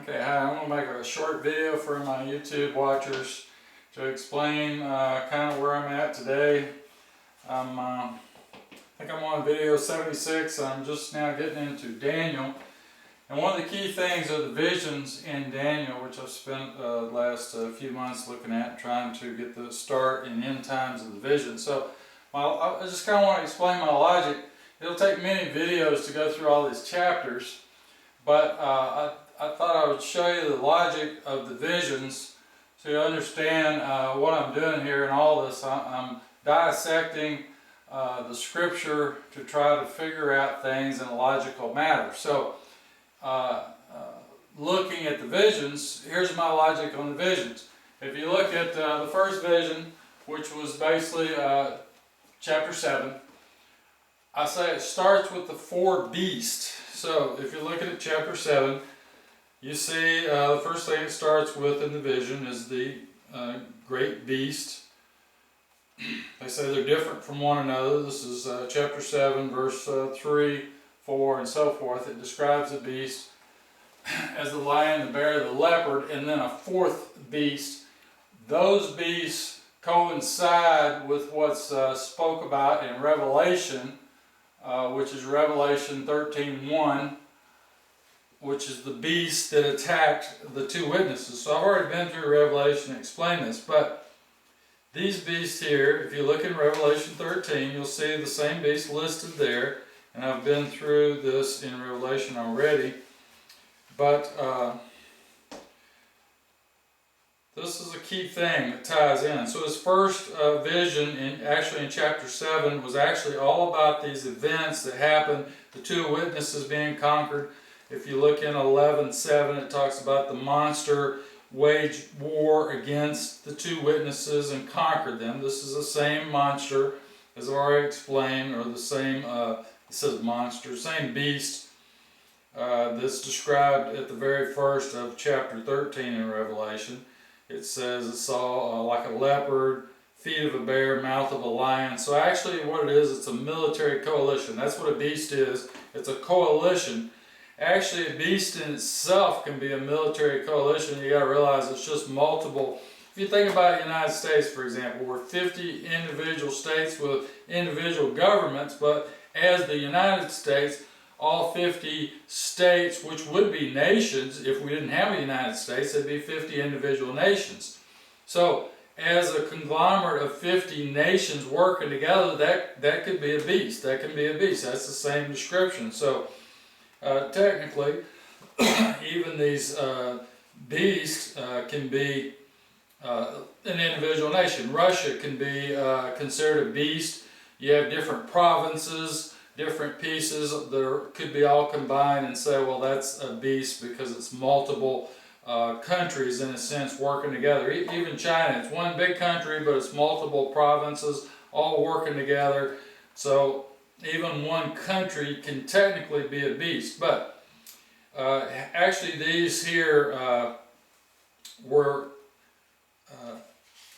Okay, hi, I'm going to make a short video for my YouTube watchers to explain kind of where I'm at today. I think I'm on video 76. I'm just now getting into Daniel. And one of the key things are the visions in Daniel, which I've spent the last few months looking at, trying to get the start and end times of the vision. So I just kind of want to explain my logic. It'll take many videos to go through all these chapters, but I thought I would show you the logic of the visions so you understand what I'm doing here in all this. I'm dissecting the scripture to try to figure out things in a logical manner. So looking at the visions, here's my logic on the visions. If you look at the first vision, which was basically chapter 7, I say it starts with the four beasts. So if you're looking at chapter 7, you see the first thing it starts with in the vision is the great beast. They say they're different from one another. This is chapter 7, verse 3, 4, and so forth. It describes the beast as the lion, the bear, the leopard, and then a fourth beast. Those beasts coincide with what's spoke about in Revelation, which is Revelation 13:1, which is the beast that attacked the two witnesses. So I've already been through Revelation and explained this, but these beasts here, if you look in Revelation 13, you'll see the same beast listed there, and I've been through this in Revelation already, but this is a key thing that ties in. So his first vision, actually in chapter 7, was actually all about these events that happened, the two witnesses being conquered. If you look in 11:7, it talks about the monster waged war against the two witnesses and conquered them. This is the same monster, as I've already explained, or the same, it says monster, same beast that's described at the very first of chapter 13 in Revelation. It says it saw like a leopard, feet of a bear, mouth of a lion. So actually what it is, it's a military coalition. That's what a beast is. It's a coalition. Actually, a beast in itself can be a military coalition. You got to realize it's just multiple. If you think about the United States, for example, we're 50 individual states with individual governments, but as the United States, all 50 states, which would be nations, if we didn't have a United States, it'd be 50 individual nations. So, as a conglomerate of 50 nations working together, that could be a beast. That can be a beast. That's the same description. So, technically, even these beasts can be an individual nation. Russia can be considered a beast. You have different provinces, different pieces that could be all combined and say, well, that's a beast because it's multiple countries in a sense working together. Even China, it's one big country, but it's multiple provinces all working together. So even one country can technically be a beast, but actually these here were,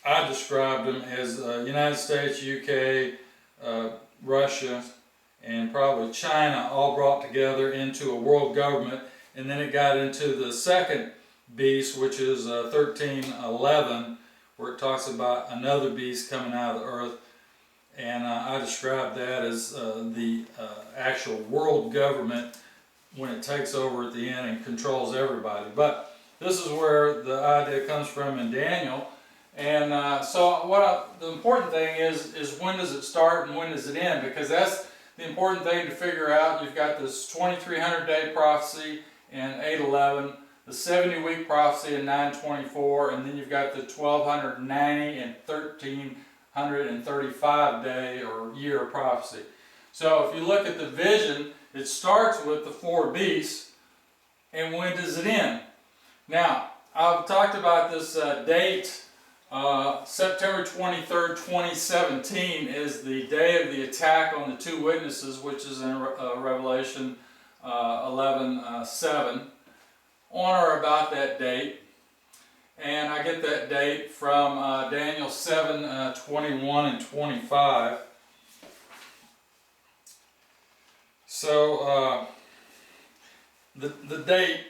I described them as United States, UK, Russia, and probably China all brought together into a world government, and then it got into the second beast, which is 13:11, where it talks about another beast coming out of the earth. And I describe that as the actual world government when it takes over at the end and controls everybody. But this is where the idea comes from in Daniel. And so the important thing is when does it start and when does it end? Because that's the important thing to figure out. You've got this 2300-day prophecy in 8:11, the 70-week prophecy in 9:24, and then you've got the 1290 and 1335-day or year of prophecy. So if you look at the vision, it starts with the four beasts, and when does it end? Now, I've talked about this date, September 23rd, 2017 is the day of the attack on the two witnesses, which is in Revelation 11:7, on or about that date. And I get that date from Daniel 7:21 and 25. So the date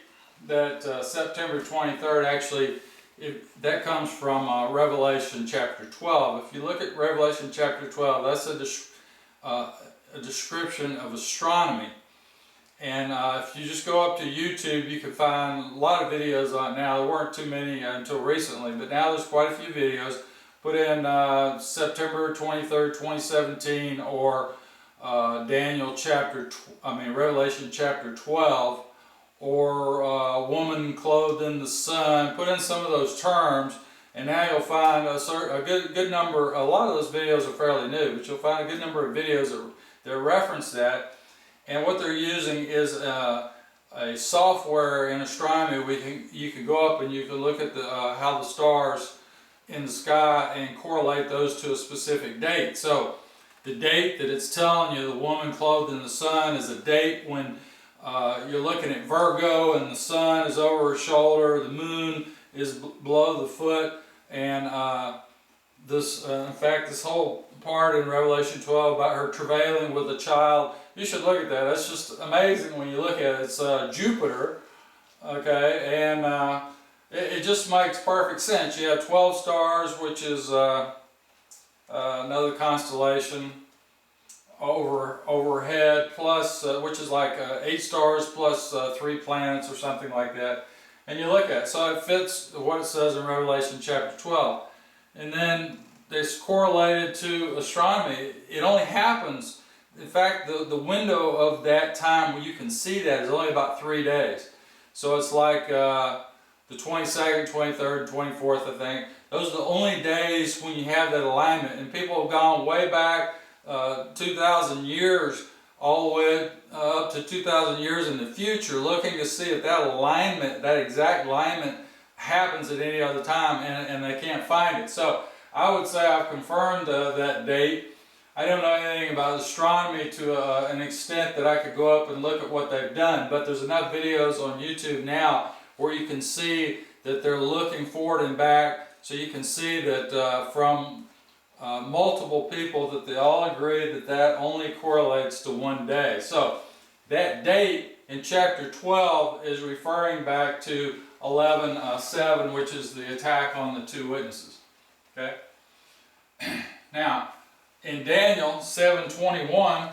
that September 23rd, actually, that comes from Revelation chapter 12. If you look at Revelation chapter 12, that's a description of astronomy. And if you just go up to YouTube, you can find a lot of videos on it now. There weren't too many until recently, but now there's quite a few videos. Put in September 23rd, 2017, or Revelation chapter 12, or a woman clothed in the sun. Put in some of those terms, and now you'll find a good number. A lot of those videos are fairly new, but you'll find a good number of videos that reference that. And what they're using is a software in astronomy. You can go up and you can look at how the stars in the sky and correlate those to a specific date. So the date that it's telling you, the woman clothed in the sun, is a date when you're looking at Virgo and the sun is over her shoulder, the moon is below the foot, and in fact, this whole part in Revelation 12 about her travailing with a child, you should look at that. That's just amazing when you look at it. It's Jupiter, okay, and it just makes perfect sense. You have 12 stars, which is another constellation overhead, plus which is like 8 stars plus 3 planets or something like that. And you look at it, so it fits what it says in Revelation chapter 12. And then it's correlated to astronomy. It only happens, in fact, the window of that time where you can see that is only about 3 days. So it's like the 22nd, 23rd, 24th, I think. Those are the only days when you have that alignment. And people have gone way back 2,000 years, all the way up to 2,000 years in the future, looking to see if that alignment, that exact alignment, happens at any other time, and they can't find it. So I would say I've confirmed that date. I don't know anything about astronomy to an extent that I could go up and look at what they've done, but there's enough videos on YouTube now where you can see that they're looking forward and back, so you can see that from multiple people that they all agree that only correlates to 1 day. So that date in chapter 12 is referring back to 11:7, which is the attack on the 2 witnesses. Okay. Now, in Daniel 7:21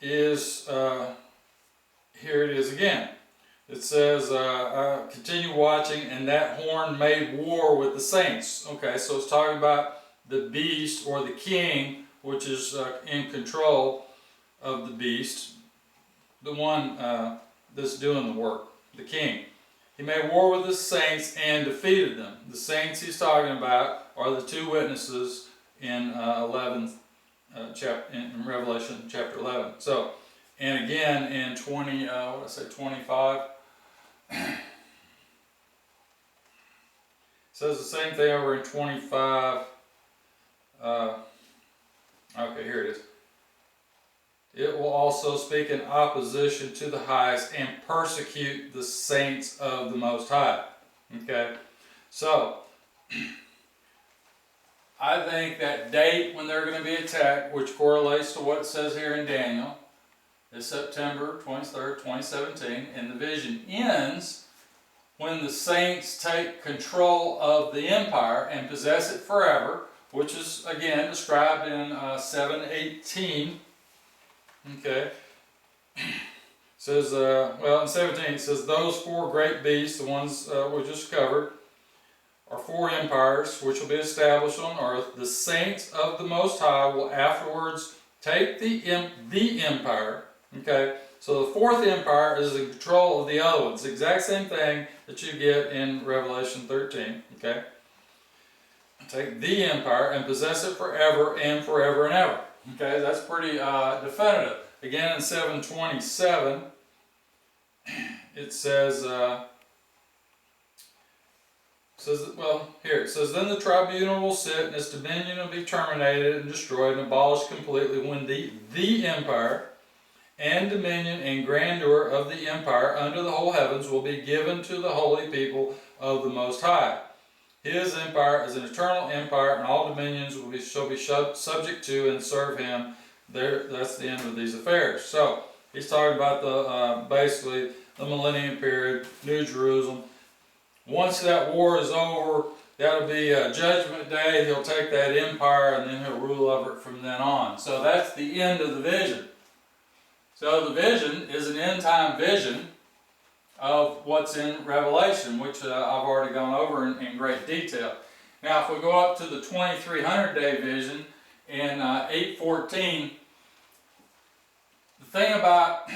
is here it is again. It says, continue watching, and that horn made war with the saints. Okay, so it's talking about the beast or the king, which is in control of the beast, the one that's doing the work, the king. He made war with the saints and defeated them. The saints he's talking about are the 2 witnesses in in Revelation chapter 11. So, and again in 25. Says the same thing over in 25. Okay, here it is. It will also speak in opposition to the highest and persecute the saints of the Most High. Okay, so I think that date when they're going to be attacked, which correlates to what it says here in Daniel, is September 23rd, 2017, and the vision ends when the saints take control of the empire and possess it forever, which is again described in 7:18. Okay. Says, in 17 it says, those 4 great beasts, the ones we just covered, are 4 empires which will be established on earth. The saints of the Most High will afterwards take the empire. Okay, so the 4th empire is in control of the other ones. The exact same thing that you get in Revelation 13. Okay, take the empire and possess it forever and forever and ever. Okay, that's pretty definitive. Again, in 7:27, it says, it says, then the tribunal will sit, and its dominion will be terminated and destroyed and abolished completely when the empire and dominion and grandeur of the empire under the whole heavens will be given to the holy people of the Most High. His empire is an eternal empire, and all dominions shall be subject to and serve him. That's the end of these affairs. So He's talking about the basically the millennium period, New Jerusalem. Once that war is over, that'll be Judgment Day. He'll take that empire and then he'll rule over it from then on. So that's the end of the vision. So the vision is an end time vision of what's in Revelation, which I've already gone over in great detail. Now, if we go up to the 2300 day vision in 8:14, the thing about,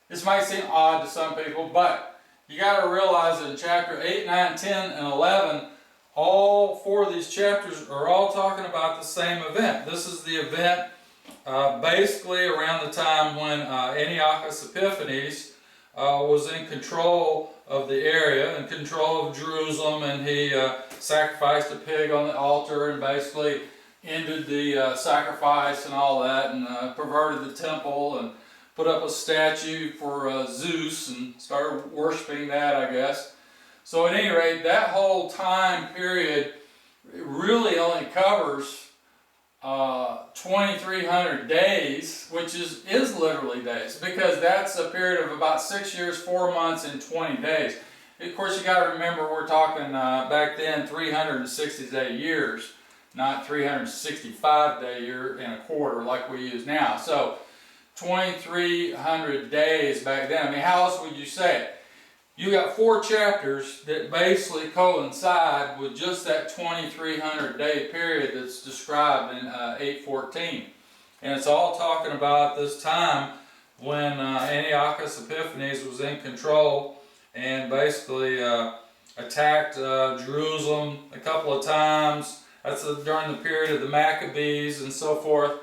this might seem odd to some people, but you got to realize that in chapter 8, 9, 10, and 11, all four of these chapters are all talking about the same event. This is the event basically around the time when Antiochus Epiphanes was in control of the area, in control of Jerusalem, and he sacrificed a pig on the altar and basically ended the sacrifice and all that, and perverted the temple and put up a statue for Zeus and started worshiping that, I guess. So at any rate, that whole time period really only covers 2,300 days, which is literally days, because that's a period of about 6 years, 4 months, and 20 days. Of course, you got to remember we're talking back then 360-day years, not 365-day year and a quarter like we use now. So 2,300 days back then. I mean, how else would you say it? You got 4 chapters that basically coincide with just that 2,300 day period that's described in 8:14. And it's all talking about this time when Antiochus Epiphanes was in control and basically attacked Jerusalem a couple of times. That's during the period of the Maccabees and so forth.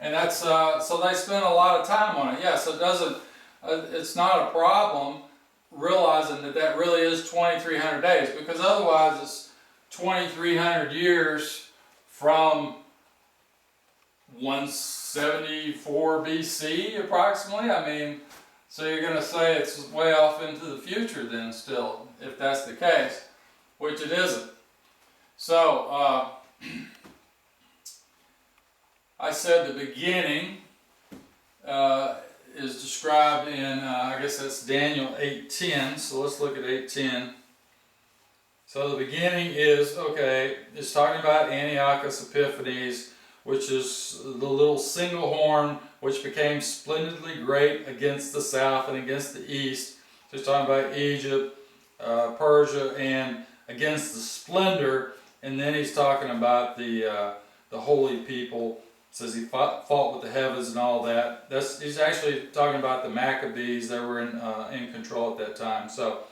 And that's so they spent a lot of time on it. Yes, it doesn't. It's not a problem realizing that really is 2,300 days, because otherwise it's 2,300 years from 174 BC approximately. I mean, so you're going to say it's way off into the future then still, if that's the case, which it isn't. So I said the beginning is described in, I guess that's Daniel 8:10, so let's look at 8:10. So the beginning is, it's talking about Antiochus Epiphanes, which is the little single horn which became splendidly great against the south and against the east. So he's talking about Egypt, Persia, and against the splendor, and then he's talking about the holy people. Says he fought with the heavens and all that. He's actually talking about the Maccabees that were in control at that time. So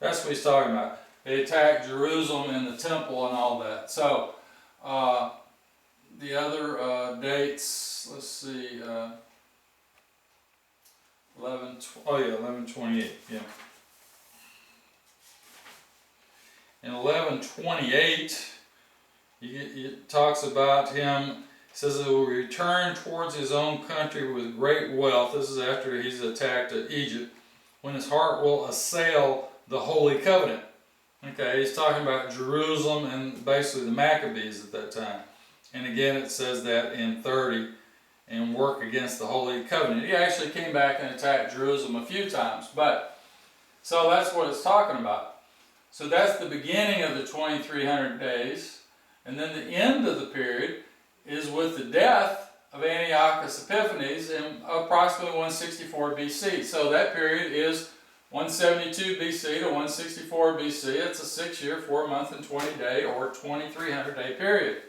that's what he's talking about. They attacked Jerusalem and the temple and all that. So the other dates, let's see, 1128, yeah. In 1128, it talks about him. It says he will return towards his own country with great wealth. This is after he's attacked Egypt, when his heart will assail the Holy Covenant. Okay, he's talking about Jerusalem and basically the Maccabees at that time. And again, it says that in 30, and work against the Holy Covenant. He actually came back and attacked Jerusalem a few times, but so that's what it's talking about. So that's the beginning of the 2,300 days, and then the end of the period is with the death of Antiochus Epiphanes in approximately 164 BC. So that period is 172 BC to 164 BC. It's a 6 year, 4 month, and 20 day or 2,300 day period.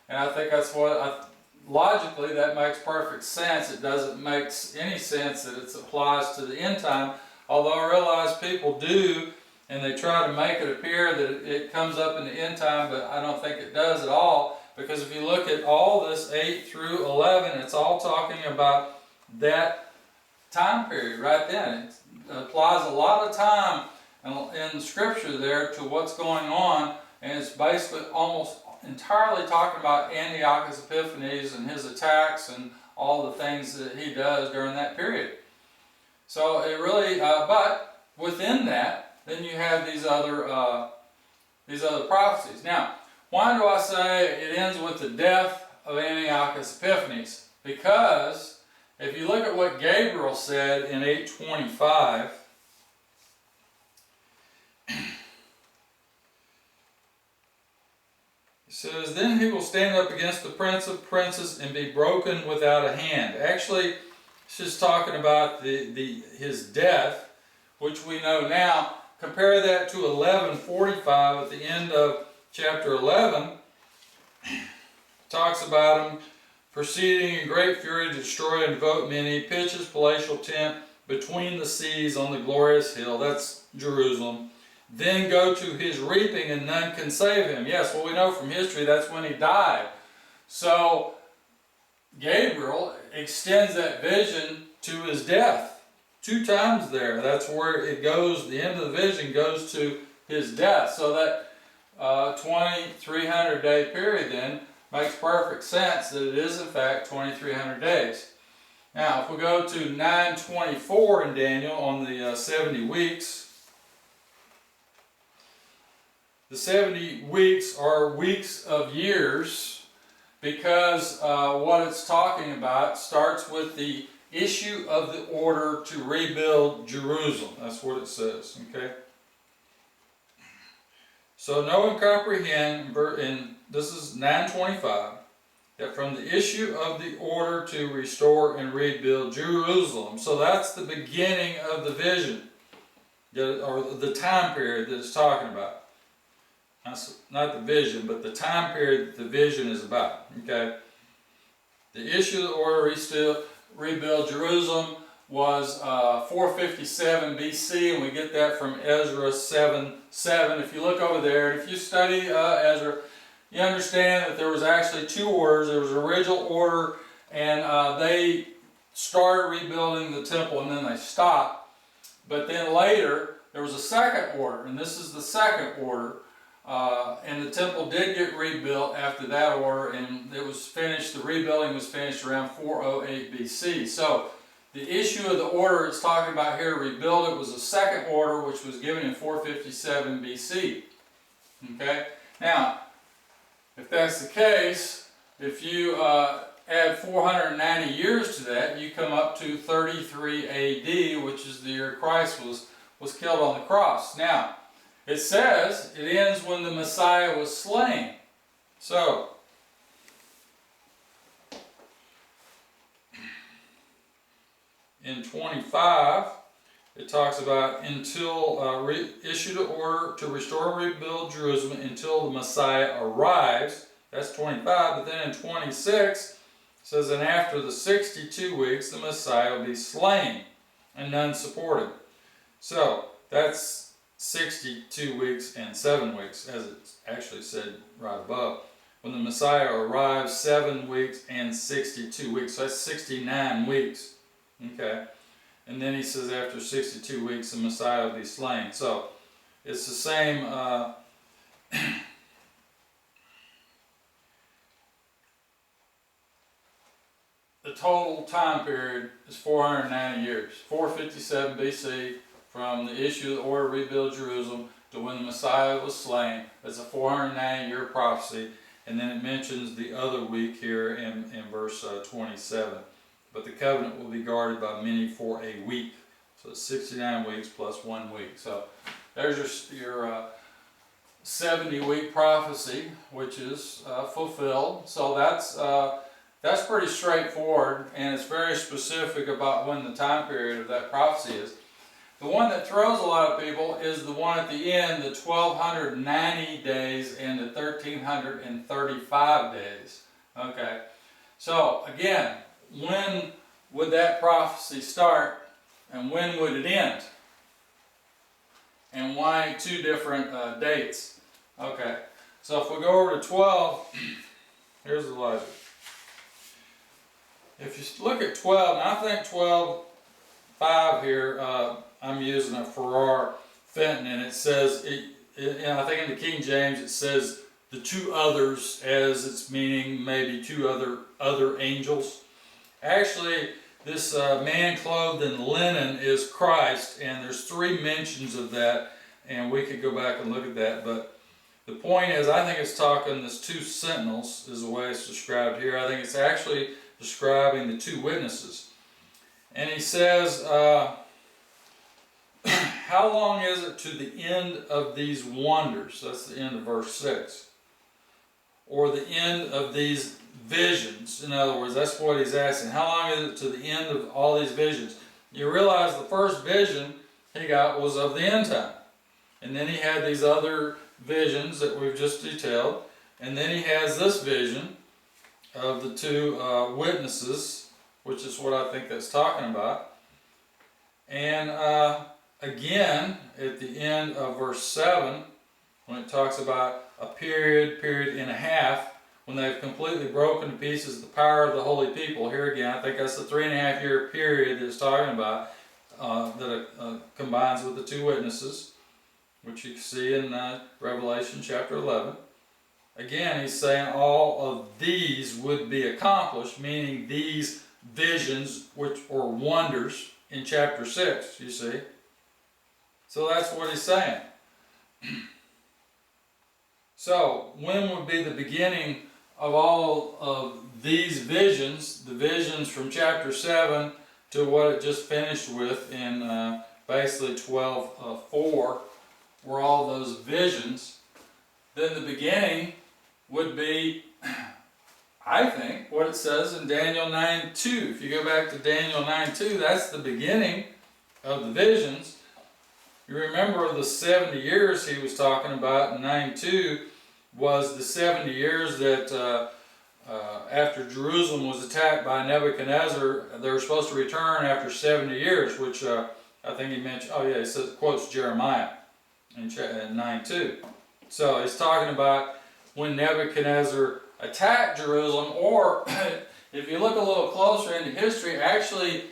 And I think that's what, logically, that makes perfect sense. It doesn't make any sense that it applies to the end time, although I realize people do, and they try to make it appear that it comes up in the end time, but I don't think it does at all. Because if you look at all this 8 through 11, it's all talking about that time period right then. It applies a lot of time in Scripture there to what's going on, and it's basically almost entirely talking about Antiochus Epiphanes and his attacks and all the things that he does during that period. So it really, but within that, then you have these other prophecies. Now, why do I say it ends with the death of Antiochus Epiphanes? Because If you look at what Gabriel said in 8:25, it says, "Then he will stand up against the prince of princes and be broken without a hand." Actually, it's just talking about his death, which we know now. Compare that to 11:45 at the end of chapter 11. It talks about him proceeding in great fury to destroy and devote many, pitch his palatial tent between the seas on the glorious hill. That's Jerusalem. Then go to his reaping, and none can save him. Yes, well, we know from history that's when he died. So Gabriel extends that vision to his death 2 times there. That's where it goes. The end of the vision goes to his death. So that 2300 day period then makes perfect sense that it is in fact 2300 days. Now if we go to 9:24 in Daniel on the 70 weeks, the 70 weeks are weeks of years, because what it's talking about starts with the issue of the order to rebuild Jerusalem. That's what it says, okay? So know and comprehend, and this is 9:25, that from the issue of the order to restore and rebuild Jerusalem. So that's the beginning of the vision, or the time period that it's talking about. Not the vision, but the time period that the vision is about, okay? The issue of the order to rebuild Jerusalem was 457 BC, and we get that from Ezra 7:7. If you look over there, and if you study Ezra, you understand that there was actually 2 orders. There was an original order, and they started rebuilding the temple, and then they stopped. But then later, there was a second order, and this is the second order. And the temple did get rebuilt after that order, and it was finished, the rebuilding was finished around 408 BC. So the issue of the order it's talking about here, rebuild it, was a second order which was given in 457 BC. Okay? Now, if that's the case, if you add 490 years to that, you come up to 33 AD, which is the year Christ was killed on the cross. Now, it says it ends when the Messiah was slain. So, in 25, it talks about until issued an order to restore and rebuild Jerusalem until the Messiah arrives. That's 25. But then in 26, it says, and after the 62 weeks, the Messiah will be slain and none supported. So, that's 62 weeks and 7 weeks, as it's actually said right above. When the Messiah arrives, 7 weeks and 62 weeks. So that's 69 weeks. Okay. And then he says after 62 weeks, the Messiah will be slain. So it's the same. The total time period is 490 years. 457 BC. From the issue of the order to rebuild Jerusalem to when the Messiah was slain. That's a 490-year prophecy. And then it mentions the other week here in verse 27. But the covenant will be guarded by many for a week. So it's 69 weeks plus 1 week. So there's your 70-week prophecy, which is fulfilled. So that's pretty straightforward, and it's very specific about when the time period of that prophecy is. The one that throws a lot of people is the one at the end, the 1290 days and the 1335 days. Okay, so again, when would that prophecy start and when would it end? And why 2 different dates? Okay, so if we go over to 12, here's the logic. If you look at 12, and I think 12:5 here, I'm using a Farrar Fenton, and it says, and I think in the King James it says the 2 others, as it's meaning maybe 2 other angels. Actually, this man clothed in linen is Christ, and there's 3 mentions of that, and we could go back and look at that. But the point is, I think it's talking, this 2 sentinels is the way it's described here. I think it's actually describing the 2 witnesses. And he says, how long is it to the end of these wonders? That's the end of verse 6. Or the end of these visions. In other words, that's what he's asking. How long is it to the end of all these visions? You realize the first vision he got was of the end time. And then he had these other visions that we've just detailed. And then he has this vision of the two witnesses, which is what I think that's talking about. And again, at the end of verse 7, when it talks about a period and a half, when they've completely broken to pieces the power of the holy people. Here again, I think that's the 3.5 year period that it's talking about, that combines with the two witnesses, which you can see in Revelation chapter 11. Again, he's saying all of these would be accomplished, meaning these visions, which or wonders, in chapter 6, you see. So that's what he's saying. So, when would be the beginning of all of these visions, the visions from chapter 7 to what it just finished with in basically 12:4, were all those visions? Then the beginning would be, I think, what it says in Daniel 9:2. If you go back to Daniel 9:2, that's the beginning of the visions. You remember the 70 years he was talking about in 9:2 was the 70 years that after Jerusalem was attacked by Nebuchadnezzar, they were supposed to return after 70 years, which I think he mentioned, he says, quotes Jeremiah in 9:2. So he's talking about when Nebuchadnezzar attacked Jerusalem, or if you look a little closer into history, actually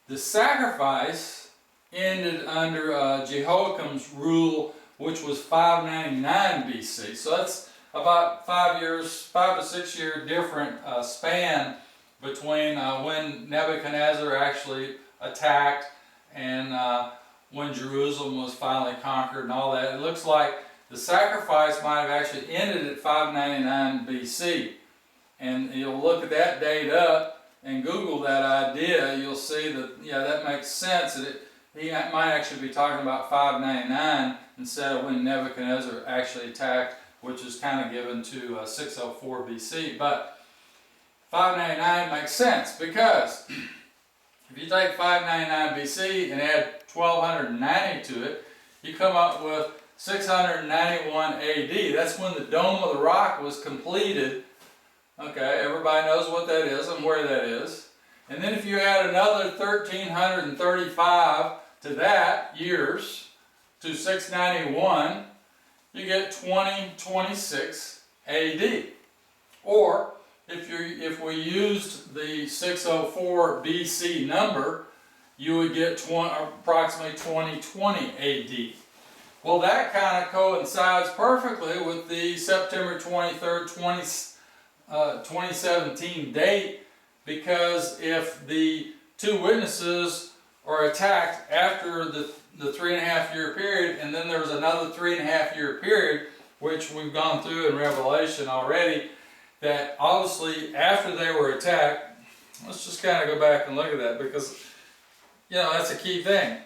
the sacrifice ended under Jehoiakim's rule, which was 599 BC. So that's about 5 to 6 year different span between when Nebuchadnezzar actually attacked and when Jerusalem was finally conquered and all that. It looks like the sacrifice might have actually ended at 599 BC. And you'll look at that date up and Google that idea, you'll see that, that makes sense. That he might actually be talking about 599 instead of when Nebuchadnezzar actually attacked, which is kind of given to 604 BC. But 599 makes sense because if you take 599 BC and add 1290 to it, you come up with 691 AD. That's when the Dome of the Rock was completed. Okay, everybody knows what that is and where that is. And then if you add another 1335 to that years to 691, you get 2026 AD. Or if we used the 604 BC number, you would get approximately 2020 AD. Well, that kind of coincides perfectly with the September 23rd, 2017 date, because if the two witnesses are attacked after the 3.5 year period, and then there's another 3.5 year period, which we've gone through in Revelation already, that obviously after they were attacked, let's just kind of go back and look at that, because that's a key thing.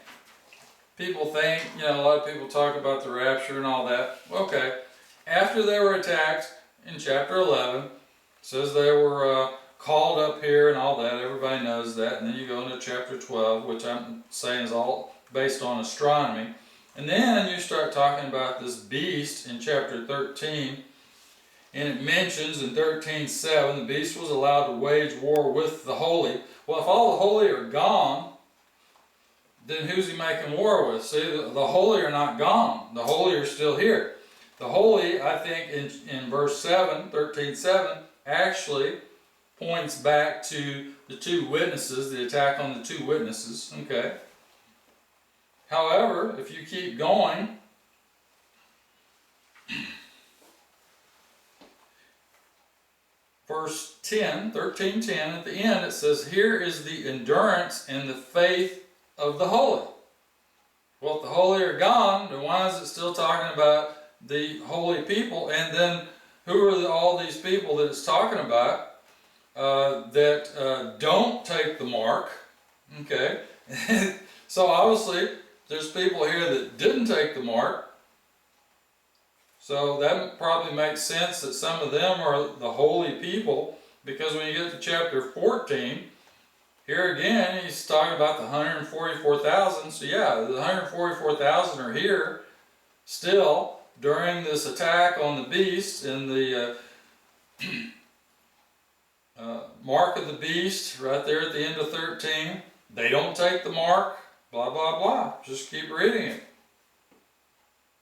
People think, a lot of people talk about the rapture and all that. Okay, after they were attacked in chapter 11, it says they were called up here and all that, everybody knows that, and then you go into chapter 12, which I'm saying is all based on astronomy, and then you start talking about this beast in chapter 13, and it mentions in 13:7, the beast was allowed to wage war with the holy. Well, if all the holy are gone, then who's he making war with? See, the holy are not gone. The holy are still here. The holy, I think, in verse 7, 13:7, actually points back to the two witnesses, the attack on the two witnesses. Okay. However, if you keep going, verse 10, 13:10, at the end it says, here is the endurance and the faith of the holy. Well, if the holy are gone, then why is it still talking about the holy people? And then who are all these people that it's talking about that don't take the mark? Okay? So obviously, there's people here that didn't take the mark. So that probably makes sense that some of them are the holy people, because when you get to chapter 14, here again, he's talking about the 144,000. So yeah, the 144,000 are here still during this attack on the beast in the mark of the beast right there at the end of 13. They don't take the mark, blah, blah, blah. Just keep reading it.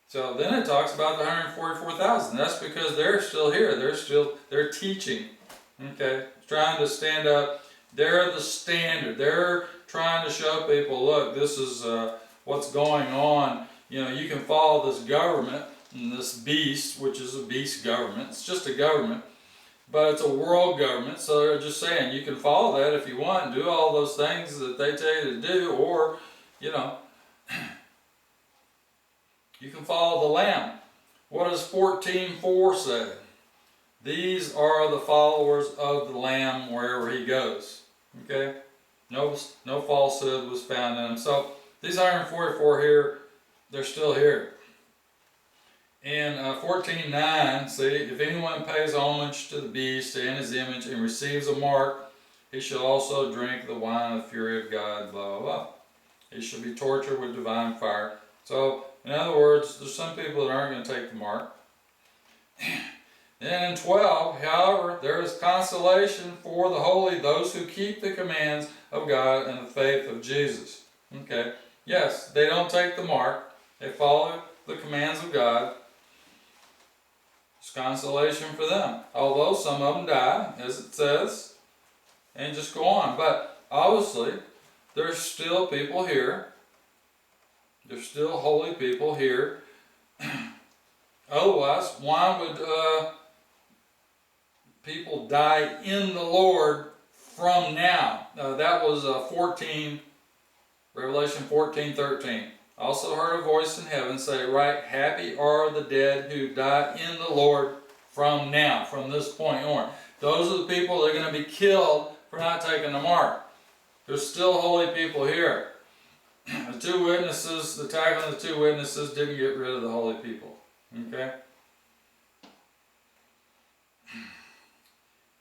So then it talks about the 144,000. That's because they're still here. They're teaching. Okay? Trying to stand up. They're the standard. They're trying to show people, look, this is what's going on. You know, you can follow this government and this beast, which is a beast government. It's just a government, but it's a world government. So they're just saying you can follow that if you want and do all those things that they tell you to do, or, you know, you can follow the Lamb. What does 14:4 say? These are the followers of the Lamb wherever he goes. Okay? No falsehood was found in them. So these 144 here, they're still here. In 14:9, see, if anyone pays homage to the beast and his image and receives a mark, he shall also drink the wine of the fury of God, blah, blah, blah. He shall be tortured with divine fire. So, in other words, there's some people that aren't going to take the mark. Then in 12, however, there is consolation for the holy, those who keep the commands of God and the faith of Jesus. Okay, yes, they don't take the mark. They follow the commands of God. It's consolation for them. Although some of them die, as it says, and just go on. But obviously, there's still people here. There's still holy people here. Otherwise, why would people die in the Lord from now? That was Revelation 14:13. I also heard a voice in heaven say, right, happy are the dead who die in the Lord from now, from this point on. Those are the people that are going to be killed for not taking the mark. There's still holy people here. The two witnesses, the attack on the two witnesses didn't get rid of the holy people. Okay?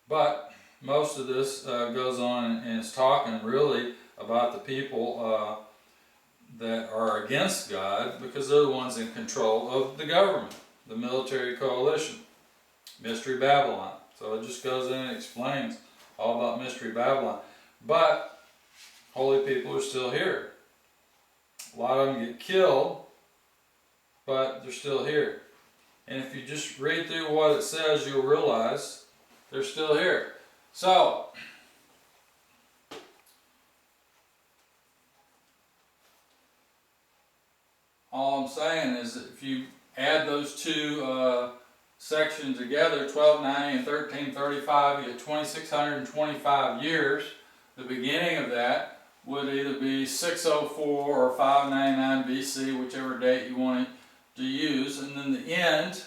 But most of this goes on and is talking really about the people that are against God, because they're the ones in control of the government, the military coalition, Mystery Babylon. So it just goes in and explains all about Mystery Babylon. But holy people are still here. A lot of them get killed, but they're still here. And if you just read through what it says, you'll realize they're still here. So, all I'm saying is that if you add those two sections together, 1290 and 1335, you get 2,625 years. The beginning of that would either be 604 or 599 BC, whichever date you want to use. And then the end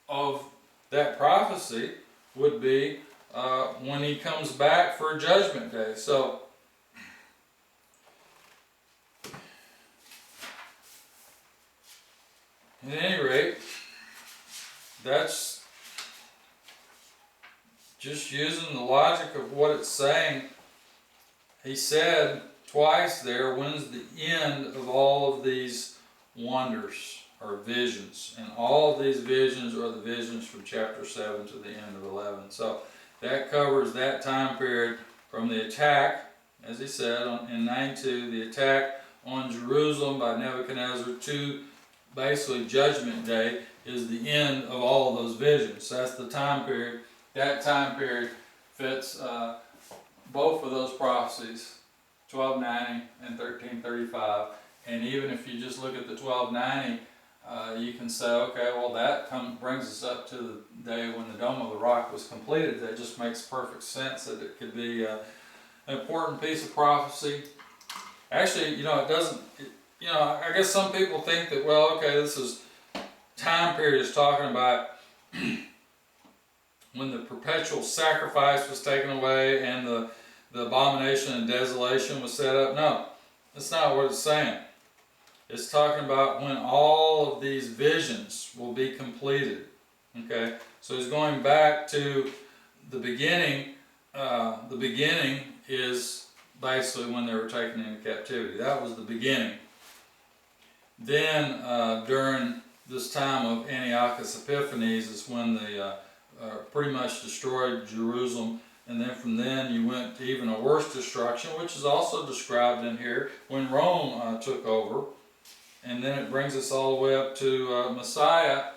of that prophecy would be when he comes back for Judgment Day. So, at any rate, that's just using the logic of what it's saying. He said twice there, when's the end of all of these wonders or visions? And all of these visions are the visions from chapter 7 to the end of 11. So that covers that time period from the attack, as he said, in 9:2, the attack on Jerusalem by Nebuchadnezzar to basically Judgment Day is the end of all of those visions. So that's the time period. That time period fits both of those prophecies, 1290 and 1335. And even if you just look at the 1290, you can say, okay, well that brings us up to the day when the Dome of the Rock was completed. That just makes perfect sense that it could be an important piece of prophecy. Actually, you know, it doesn't, I guess some people think that, well, okay, this is time period is talking about when the perpetual sacrifice was taken away and the abomination and desolation was set up. No, that's not what it's saying. It's talking about when all of these visions will be completed. Okay, so he's going back to the beginning. The beginning is basically when they were taken into captivity. That was the beginning. Then during this time of Antiochus Epiphanes is when they pretty much destroyed Jerusalem. And then from then you went to even a worse destruction, which is also described in here, when Rome took over. And then it brings us all the way up to Messiah.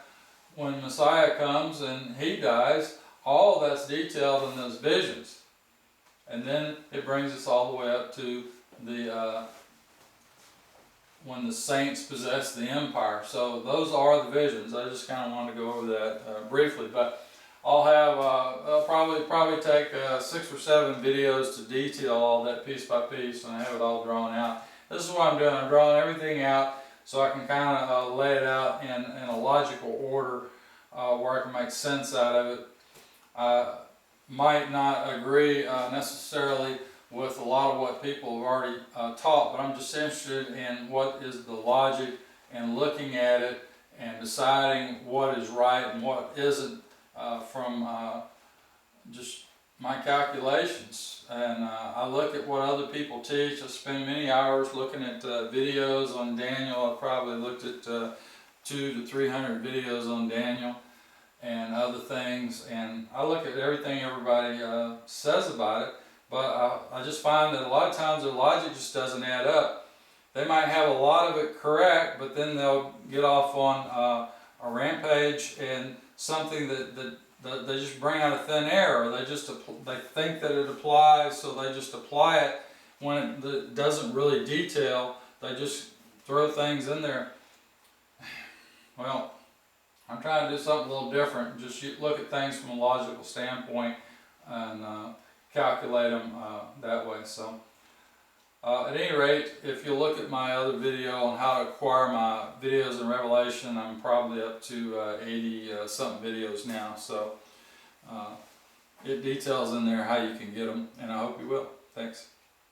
When Messiah comes and he dies, all that's detailed in those visions. And then it brings us all the way up to the when the saints possess the empire. So those are the visions. I just kind of wanted to go over that briefly, but I'll have I'll probably take 6 or 7 videos to detail all that piece by piece, and I have it all drawn out. This is what I'm doing. I'm drawing everything out so I can kind of lay it out in a logical order where I can make sense out of it. I might not agree necessarily with a lot of what people have already taught, but I'm just interested in what is the logic and looking at it and deciding what is right and what isn't from just my calculations. And I look at what other people teach. I spend many hours looking at videos on Daniel. I've probably looked at 200 to 300 videos on Daniel and other things, and I look at everything everybody says about it, but I just find that a lot of times their logic just doesn't add up. They might have a lot of it correct, but then they'll get off on a rampage and something that they just bring out of thin air, or they think that it applies, so they just apply it when it doesn't really detail. They just throw things in there. Well, I'm trying to do something a little different. Just look at things from a logical standpoint and calculate them that way. So, at any rate, if you look at my other video on how to acquire my videos in Revelation, I'm probably up to 80 something videos now. So, it details in there how you can get them, and I hope you will. Thanks.